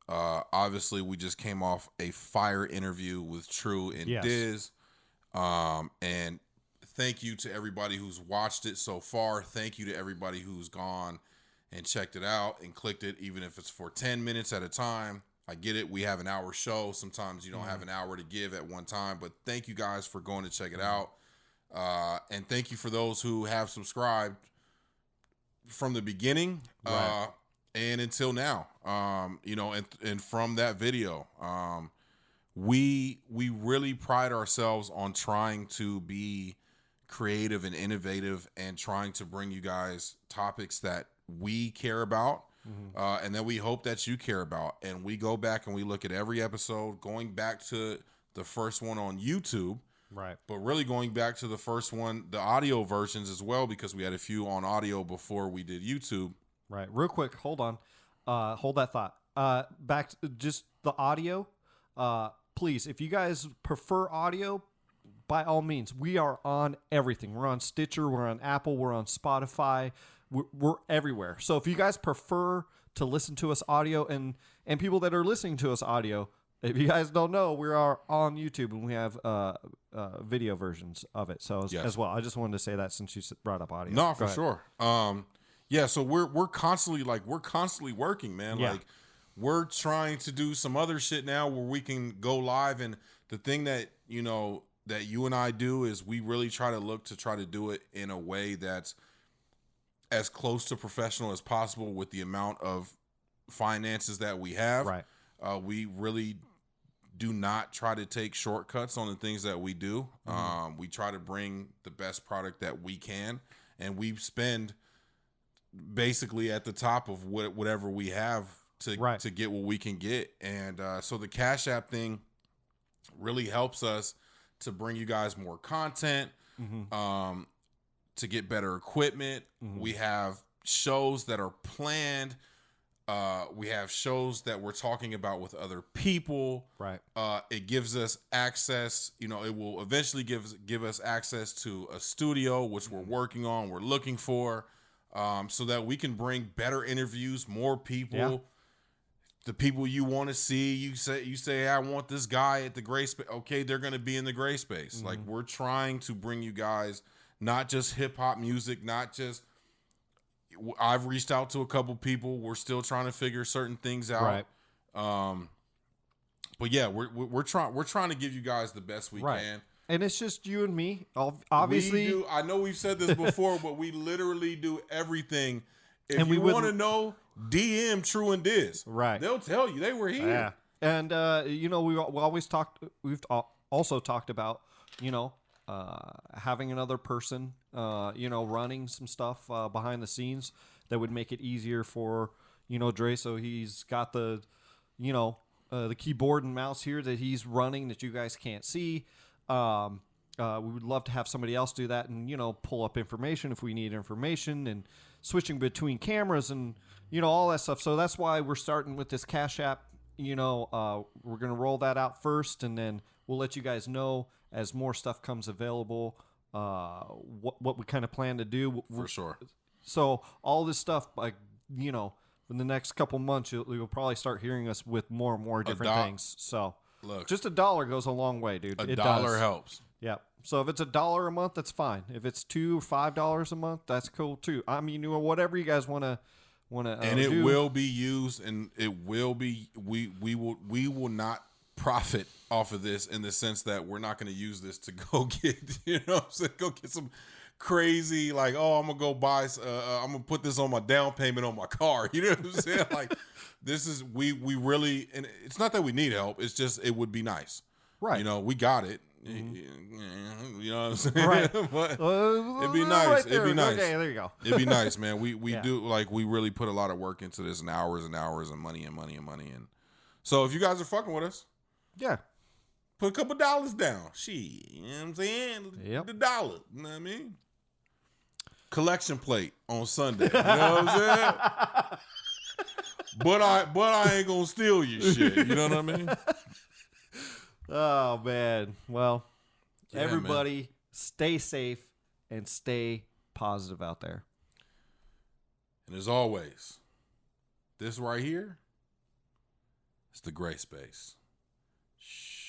Obviously, we just came off a fire interview with True and Diz, and thank you to everybody who's watched it so far. Thank you to everybody who's gone and checked it out and clicked it, even if it's for 10 minutes at a time. I get it. We have an hour show. Sometimes you don't have an hour to give at one time, but thank you guys for going to check it out. And thank you for those who have subscribed from the beginning, and until now, and from that video, we really pride ourselves on trying to be creative and innovative and trying to bring you guys topics that we care about, and that we hope that you care about. And we go back and we look at every episode, going back to the first one on YouTube. Right. But really going back to the first one, the audio versions as well, because we had a few on audio before we did YouTube. Right. Real quick, hold on. Hold that thought. Back to just the audio. Please, if you guys prefer audio, by all means, we are on everything. We're on Stitcher, we're on Apple, we're on Spotify. We're everywhere. So if you guys prefer to listen to us audio, and people that are listening to us audio, if you guys don't know, we are on YouTube and we have video versions of it. So as well, I just wanted to say that since you brought up audio. No, for sure. So we're constantly working, man. Yeah. Like, we're trying to do some other shit now where we can go live, and the thing that that you and I do is we really try to do it in a way that's as close to professional as possible with the amount of finances that we have. Right. We really do not try to take shortcuts on the things that we do. We try to bring the best product that we can, and we spend basically at the top of whatever we have to get what we can get. And so the Cash App thing really helps us to bring you guys more content, to get better equipment. We have shows that are planned. We have shows that we're talking about with other people. Right. It gives us access. It will eventually give us access to a studio, which we're working on. We're looking for, so that we can bring better interviews, more people, the people you want to see. You say, I want this guy at the gray space. Okay, they're going to be in the gray space. Like, we're trying to bring you guys not just hip hop music, not just. I've reached out to a couple people. We're still trying to figure certain things out. Right. But yeah, we're trying to give you guys the best we can. And it's just you and me. Obviously, I know we've said this before, but we literally do everything. If you want to know, DM True and Diz. Right. They'll tell you they were here. Yeah. And we always talked. We've also talked about having another person running some stuff behind the scenes that would make it easier for Dre. So he's got the the keyboard and mouse here that he's running that you guys can't see. We would love to have somebody else do that and pull up information if we need information and switching between cameras and all that stuff. So that's why we're starting with this Cash App. We're gonna roll that out first, and then we'll let you guys know as more stuff comes available. What we kind of plan to do for sure. So all this stuff, in the next couple months, you'll probably start hearing us with more and more different things. So look, just $1 goes a long way, dude. $1 helps. Yeah. So if it's $1 a month, that's fine. If it's $2 or $5 a month, that's cool too. I mean, whatever you guys want to. And it will be used, and it will be. We will not profit off of this in the sense that we're not going to use this to go get go get some crazy I'm gonna go buy. I'm gonna put this on my down payment on my car. You know what I'm saying? Like this is we really, and it's not that we need help. It's just it would be nice, right? We got it. Mm-hmm. You know what I'm saying? Right. But it'd be nice. Right it'd be nice. Okay, there you go. It'd be nice, man. We do we really put a lot of work into this and hours and money and so if you guys are fucking with us, yeah, put a couple dollars down. Shit, you know what I'm saying? Yep. The dollar. You know what I mean? Collection plate on Sunday. You know what I'm saying? but I ain't gonna steal your shit. You know what I mean? Oh, man. Well, everybody stay safe and stay positive out there. And as always, this right here is the gray space. Shh.